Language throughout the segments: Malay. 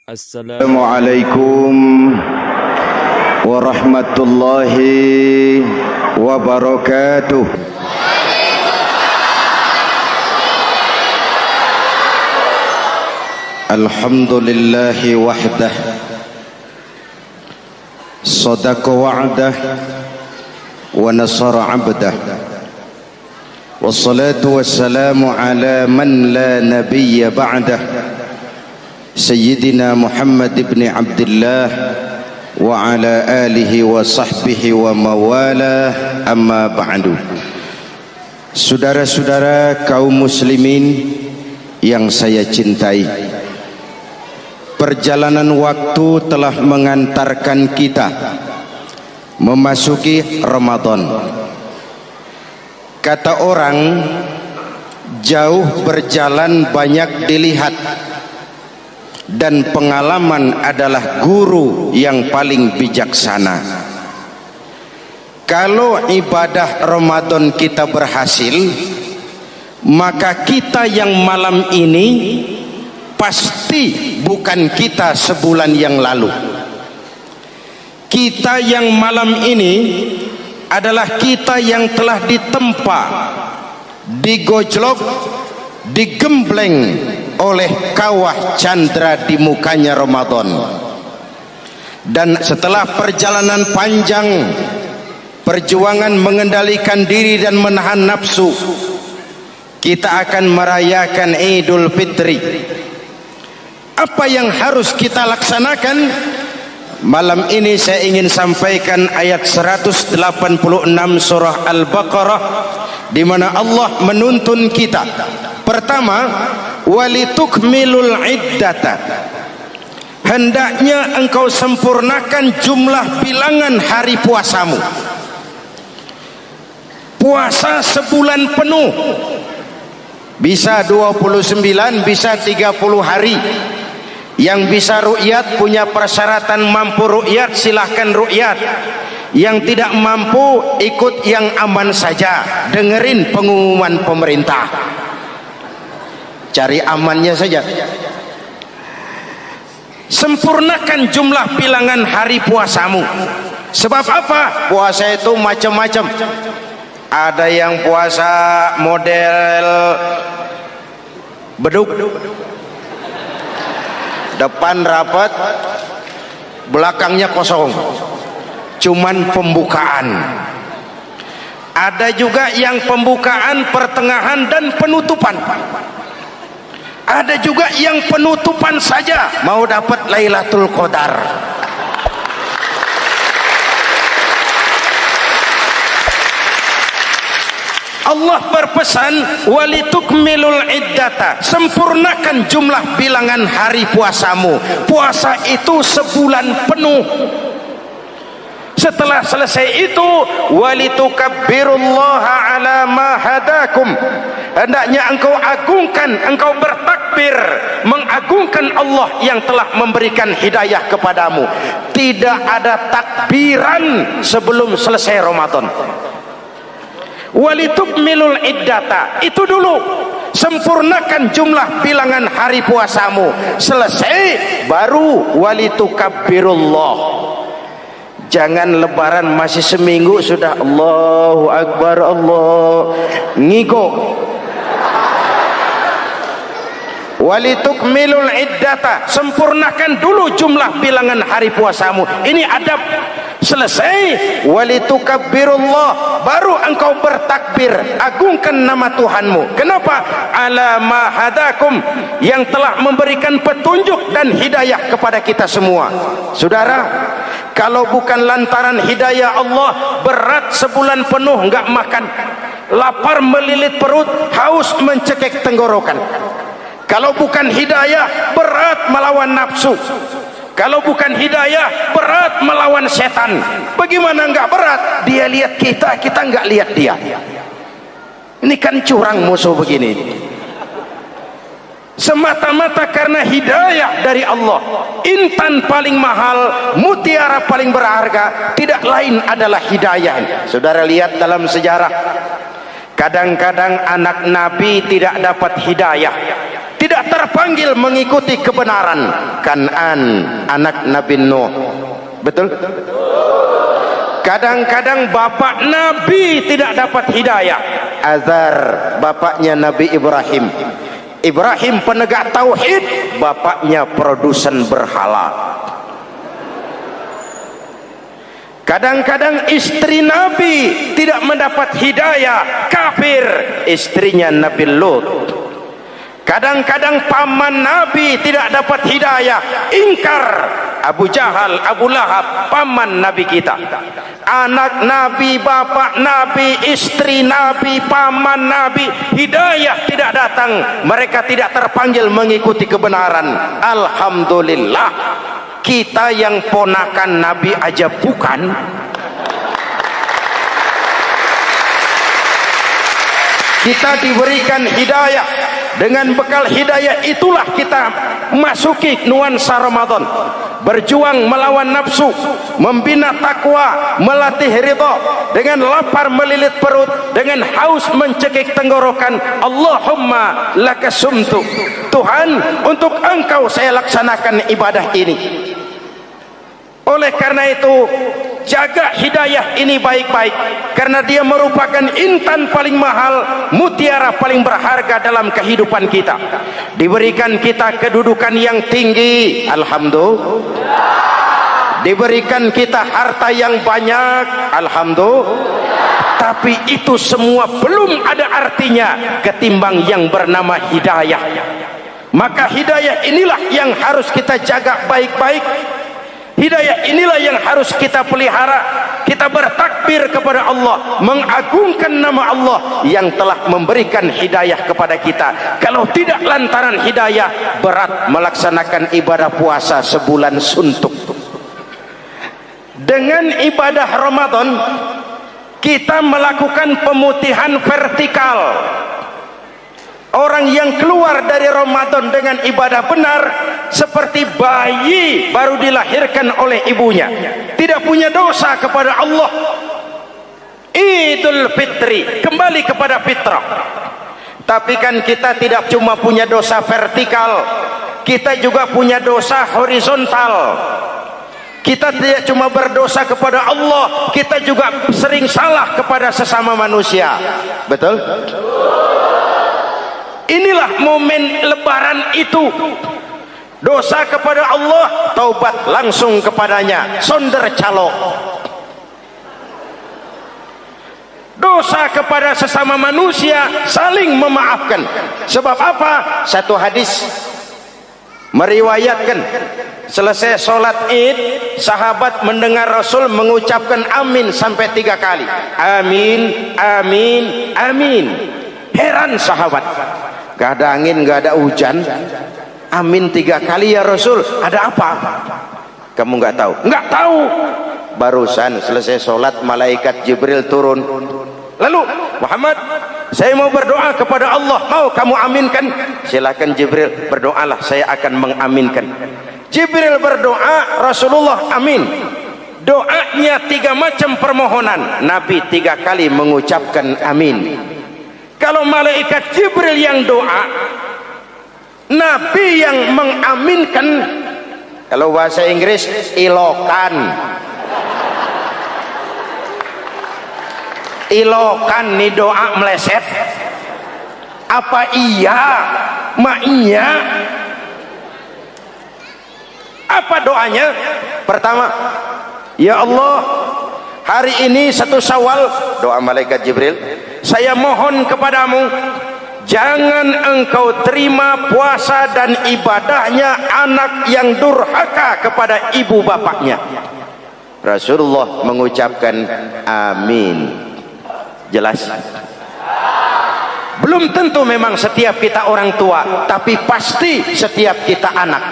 Assalamualaikum warahmatullahi wabarakatuh. Alhamdulillahi wahdah, sadaqa wa'dah, wa nasara abdah, wassalatu wassalamu ala man la nabiyya ba'dah, Sayyidina Muhammad ibn Abdullah wa ala alihi wa sahbihi wa mawalah, amma ba'du. Saudara-saudara kaum muslimin yang saya cintai, perjalanan waktu telah mengantarkan kita memasuki Ramadan. Kata orang, jauh berjalan banyak dilihat, dan pengalaman adalah guru yang paling bijaksana. Kalau ibadah Ramadan kita berhasil, maka kita yang malam ini pasti bukan kita sebulan yang lalu. Kita yang malam ini adalah kita yang telah ditempa, digojlok, digembleng oleh kawah candra di mukanya Ramadan. Dan setelah perjalanan panjang, perjuangan mengendalikan diri dan menahan nafsu, kita akan merayakan Idul Fitri. Apa yang harus kita laksanakan? Malam ini saya ingin sampaikan ayat 186 surah Al-Baqarah, di mana Allah menuntun kita. Pertama, walitukmilul iddata, hendaknya engkau sempurnakan jumlah bilangan hari puasamu. Puasa sebulan penuh, bisa 29, bisa 30 hari. Yang bisa ru'yat, punya persyaratan mampu ru'yat, silahkan ru'yat. Yang tidak mampu, ikut yang aman saja, dengerin pengumuman pemerintah, cari amannya saja. Sempurnakan jumlah bilangan hari puasamu. Sebab apa? Puasa itu macam-macam. Ada yang puasa model beduk, depan rapat, belakangnya kosong, cuman pembukaan. Ada juga yang pembukaan, pertengahan, dan penutupan. Ada juga yang penutupan saja, mau dapat Lailatul Qadar. Allah berpesan, walitukmilul iddata, sempurnakan jumlah bilangan hari puasamu. Puasa itu sebulan penuh. Setelah selesai itu, walitukabbirullaha ala ma hadakum, hendaknya engkau agungkan, engkau bertakbir, mengagungkan Allah yang telah memberikan hidayah kepadamu. Tidak ada takbiran sebelum selesai Ramadan. Walitukmilul iddata, itu dulu, sempurnakan jumlah bilangan hari puasamu. Selesai baru walitukabbirullah. Jangan lebaran masih seminggu sudah Allahu Akbar, Allah ngigo. Walitukmilul iddata, sempurnakan dulu jumlah bilangan hari puasamu. Ini adab. Selesai, walitukabbirullah, baru engkau bertakbir, agungkan nama Tuhanmu. Kenapa? Ala ma hadakum, yang telah memberikan petunjuk dan hidayah kepada kita semua. Saudara, kalau bukan lantaran hidayah Allah, berat sebulan penuh enggak makan, lapar melilit perut, haus mencekik tenggorokan. Kalau bukan hidayah, berat melawan nafsu. Kalau bukan hidayah, berat melawan setan. Bagaimana enggak berat? Dia lihat kita, kita enggak lihat dia. Ini kan curang musuh begini. Semata-mata karena hidayah dari Allah. Intan paling mahal, mutiara paling berharga, tidak lain adalah hidayah. Saudara lihat dalam sejarah, kadang-kadang anak Nabi tidak dapat hidayah, tidak terpanggil terpanggil mengikuti kebenaran. Kan'an, anak Nabi Nuh. Betul? Kadang-kadang bapak Nabi tidak dapat hidayah. Azar, bapaknya Nabi Ibrahim. Ibrahim penegak tauhid, bapaknya produsen berhala. Kadang-kadang istri Nabi tidak mendapat hidayah, kafir, istrinya Nabi Lut. Kadang-kadang paman Nabi tidak dapat hidayah, ingkar, Abu Jahal, Abu Lahab, paman Nabi kita. Anak Nabi, bapak Nabi, istri Nabi, paman Nabi, hidayah tidak datang, mereka tidak terpanggil mengikuti kebenaran. Alhamdulillah, kita yang ponakan Nabi aja bukan, kita diberikan hidayah. Dengan bekal hidayah itulah kita masuki nuansa Ramadan, berjuang melawan nafsu, membina takwa, melatih ridha, dengan lapar melilit perut, dengan haus mencekik tenggorokan. Allahumma lakasumtu, Tuhan, untuk Engkau saya laksanakan ibadah ini. Oleh karena itu, jaga hidayah ini baik-baik, karena dia merupakan intan paling mahal, mutiara paling berharga dalam kehidupan kita. Diberikan kita kedudukan yang tinggi, alhamdulillah. Diberikan kita harta yang banyak, alhamdulillah. Tapi itu semua belum ada artinya ketimbang yang bernama hidayah. Maka hidayah inilah yang harus kita jaga baik-baik. Hidayah inilah yang harus kita pelihara. Kita bertakbir kepada Allah, mengagungkan nama Allah yang telah memberikan hidayah kepada kita. Kalau tidak lantaran hidayah, berat melaksanakan ibadah puasa sebulan suntuk. Dengan ibadah Ramadan, kita melakukan pemutihan vertikal. Orang yang keluar dari Ramadan dengan ibadah benar seperti bayi baru dilahirkan oleh ibunya, tidak punya dosa kepada Allah. Idul Fitri, kembali kepada fitrah. Tapi kan kita tidak cuma punya dosa vertikal, kita juga punya dosa horizontal. Kita tidak cuma berdosa kepada Allah, kita juga sering salah kepada sesama manusia. Betul? Inilah momen lebaran itu. Dosa kepada Allah, taubat langsung kepadanya, sonder calo. Dosa kepada sesama manusia, saling memaafkan. Sebab apa? Satu hadis meriwayatkan, selesai sholat id, sahabat mendengar Rasul mengucapkan amin sampai 3 kali. Amin, amin, amin. Heran sahabat, gak ada angin, gak ada hujan, amin 3 kali ya Rasul, ada apa? Kamu nggak tahu? Nggak tahu. Barusan selesai sholat, malaikat Jibril turun. Lalu, Muhammad, saya mau berdoa kepada Allah, mau kamu aminkan? Silakan Jibril, berdoalah, saya akan mengaminkan. Jibril berdoa, Rasulullah amin. Doanya 3 macam permohonan, Nabi 3 kali mengucapkan amin. Kalau malaikat Jibril yang doa, Nabi yang mengaminkan. Kalau bahasa Inggris, ilokan. Ilokan nih doa meleset. Apa iya? Maknya? Apa doanya? Pertama, ya Allah, hari ini 1 Syawal, doa malaikat Jibril, saya mohon kepadamu, jangan engkau terima puasa dan ibadahnya anak yang durhaka kepada ibu bapaknya. Rasulullah mengucapkan amin. Jelas? Belum tentu memang setiap kita orang tua, tapi pasti setiap kita anak.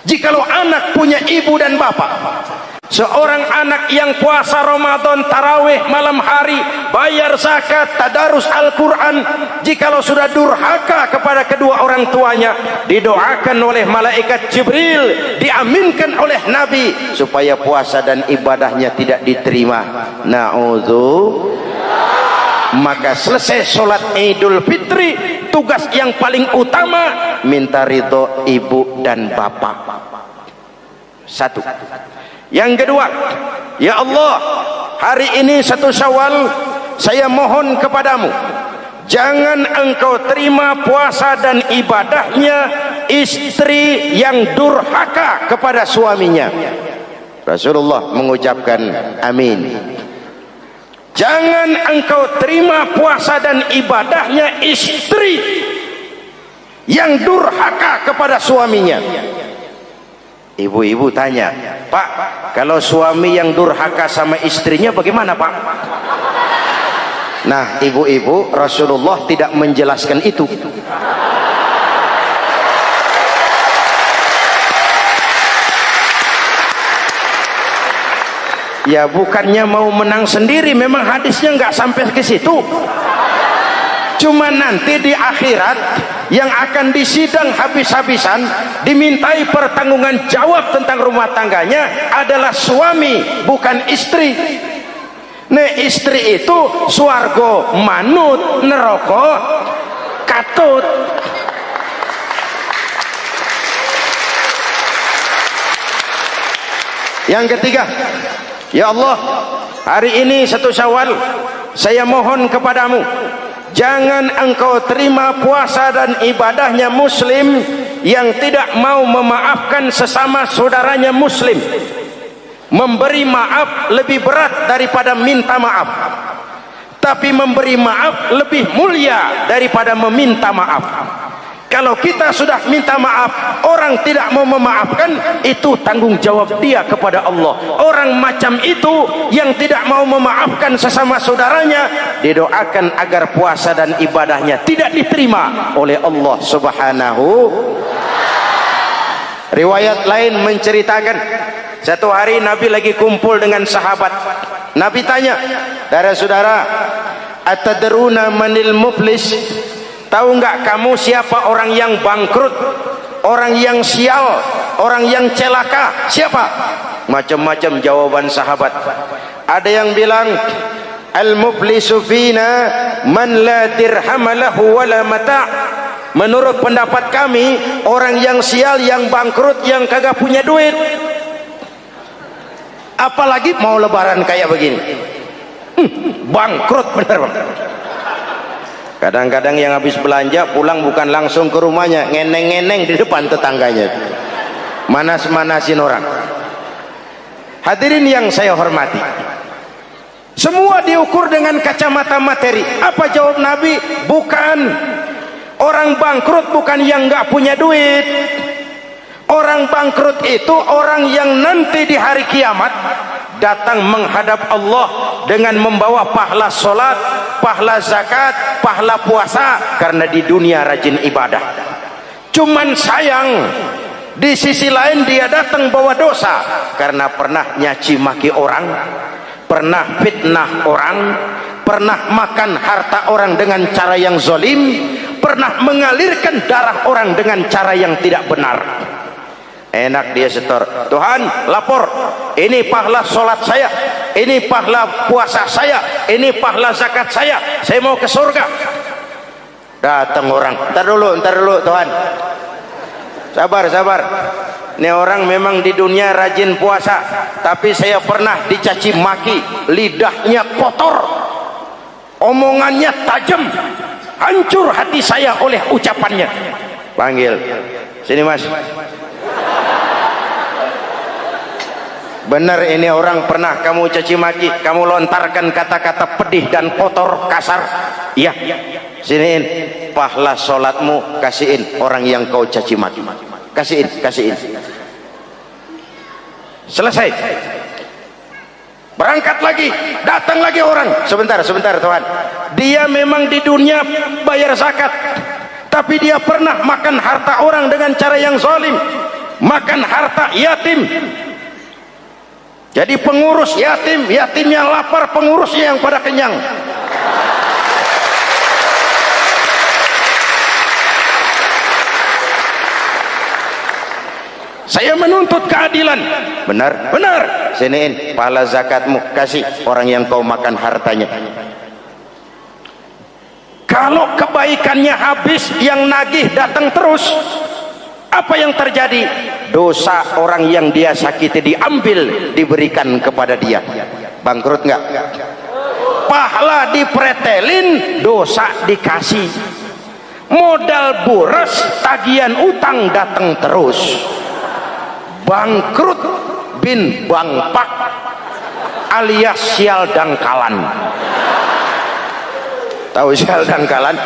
Jikalau anak punya ibu dan bapak, seorang anak yang puasa Ramadan, tarawih malam hari, bayar zakat, tadarus Al-Quran, jikalau sudah durhaka kepada kedua orang tuanya, didoakan oleh malaikat Jibril, diaminkan oleh Nabi supaya puasa dan ibadahnya tidak diterima. Na'udzu. Maka selesai sholat Idul Fitri, tugas yang paling utama minta ridho ibu dan bapak. Satu. Yang kedua, ya Allah, hari ini 1 Syawal, saya mohon kepadamu, jangan engkau terima puasa dan ibadahnya istri yang durhaka kepada suaminya. Rasulullah mengucapkan amin. Jangan engkau terima puasa dan ibadahnya istri yang durhaka kepada suaminya. Ibu-ibu tanya, Pak, kalau suami yang durhaka sama istrinya bagaimana, Pak? Nah, ibu-ibu, Rasulullah tidak menjelaskan itu. Ya bukannya mau menang sendiri, memang hadisnya nggak sampai ke situ. Cuma nanti di akhirat yang akan disidang habis-habisan, dimintai pertanggungan jawab tentang rumah tangganya adalah suami, bukan istri. Nah, istri itu swarga manut, neraka katut. Yang ketiga, ya Allah, hari ini 1 Syawal, saya mohon kepadamu, jangan engkau terima puasa dan ibadahnya muslim yang tidak mau memaafkan sesama saudaranya muslim. Memberi maaf lebih berat daripada minta maaf, tapi memberi maaf lebih mulia daripada meminta maaf. Kalau kita sudah minta maaf, orang tidak mau memaafkan, itu tanggung jawab dia kepada Allah. Orang macam itu yang tidak mau memaafkan sesama saudaranya, didoakan agar puasa dan ibadahnya tidak diterima oleh Allah Subhanahu. Riwayat lain menceritakan, satu hari Nabi lagi kumpul dengan sahabat. Nabi tanya, saudara-saudara, atadruna manil muflis? Tahu nggak kamu siapa orang yang bangkrut, orang yang sial, orang yang celaka? Siapa? Macam-macam jawaban sahabat. Ada yang bilang, al-muflisu fina man la dirham lahu wala mata'. Menurut pendapat kami, orang yang sial, yang bangkrut, yang kagak punya duit. Apalagi mau lebaran kayak begini. Bangkrut bener, Bang. Kadang-kadang yang habis belanja pulang bukan langsung ke rumahnya, ngeneng-ngeneng di depan tetangganya, manas-manasin orang. Hadirin yang saya hormati, semua diukur dengan kacamata materi. Apa jawab Nabi? Bukan. Orang bangkrut bukan yang nggak punya duit. Orang bangkrut itu orang yang nanti di hari kiamat datang menghadap Allah dengan membawa pahala solat, pahala zakat, pahala puasa, karena di dunia rajin ibadah. Cuman sayang, di sisi lain dia datang bawa dosa karena pernah nyaci maki orang, pernah fitnah orang, pernah makan harta orang dengan cara yang zalim, pernah mengalirkan darah orang dengan cara yang tidak benar. Enak dia setor, Tuhan lapor, ini pahala sholat saya, ini pahala puasa saya, ini pahala zakat saya mau ke surga. Datang orang, ntar dulu Tuhan, sabar. Ini orang memang di dunia rajin puasa, tapi saya pernah dicaci maki, lidahnya kotor, omongannya tajam, hancur hati saya oleh ucapannya. Panggil, sini Mas. Benar ini orang pernah kamu caci maki, kamu lontarkan kata-kata pedih dan kotor, kasar. Iya, siniin pahala sholatmu, kasihin orang yang kau caci maki, kasihin. Selesai, berangkat lagi, datang lagi orang. Sebentar Tuhan, dia memang di dunia bayar zakat, tapi dia pernah makan harta orang dengan cara yang zalim, makan harta yatim. Jadi pengurus yatim, yatimnya lapar, pengurusnya yang pada kenyang. Saya menuntut keadilan. Benar. Siniin pahala zakatmu, kasih orang yang kau makan hartanya. Kalau kebaikannya habis, yang nagih datang terus, apa yang terjadi? Dosa orang yang dia sakiti diambil, diberikan kepada dia. Bangkrut nggak? Pahala dipretelin, dosa dikasih. Modal boros, tagihan utang datang terus. Bangkrut bin bangpak alias sial dangkalan. Tahu sial dangkalan?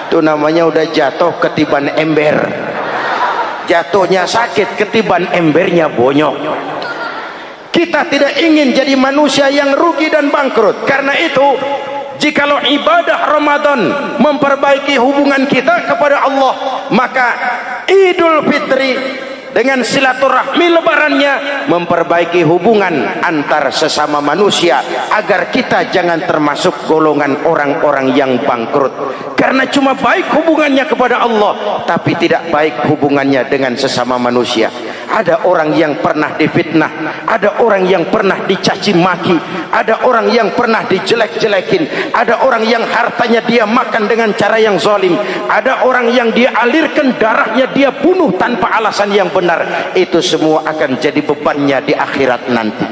Itu namanya udah jatuh ketiban ember. Jatuhnya sakit, ketiban embernya bonyok. Kita tidak ingin jadi manusia yang rugi dan bangkrut. Karena itu, jikalau ibadah Ramadan memperbaiki hubungan kita kepada Allah, maka Idul Fitri dengan silaturahmi lebarannya memperbaiki hubungan antar sesama manusia, agar kita jangan termasuk golongan orang-orang yang bangkrut. Karena cuma baik hubungannya kepada Allah, tapi tidak baik hubungannya dengan sesama manusia. Ada orang yang pernah difitnah, ada orang yang pernah dicaci maki, ada orang yang pernah dijelek-jelekin, ada orang yang hartanya dia makan dengan cara yang zalim, ada orang yang dia alirkan darahnya, dia bunuh tanpa alasan yang benar. Itu semua akan jadi bebannya di akhirat nanti.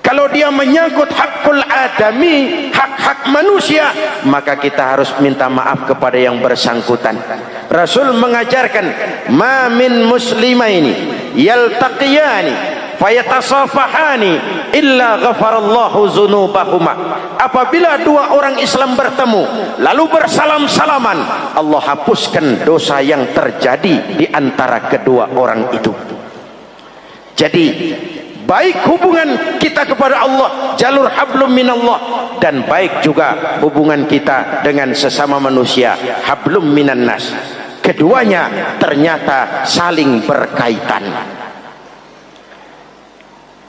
Kalau dia menyangkut hakul adami, hak-hak manusia, maka kita harus minta maaf kepada yang bersangkutan. Rasul mengajarkan, ma min muslimaini yaltaqiyani fayatasafahani illa ghafarallahu dzunubahuma. Apabila dua orang Islam bertemu lalu bersalam-salaman, Allah hapuskan dosa yang terjadi di antara kedua orang itu. Jadi baik hubungan kita kepada Allah, jalur hablum minallah, dan baik juga hubungan kita dengan sesama manusia, hablum minan nas. Keduanya ternyata saling berkaitan.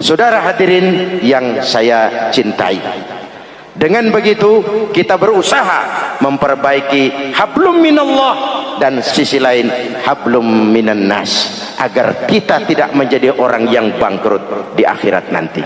Saudara hadirin yang saya cintai, dengan begitu kita berusaha memperbaiki hablum minallah dan sisi lain hablum minan nas, agar kita tidak menjadi orang yang bangkrut di akhirat nanti.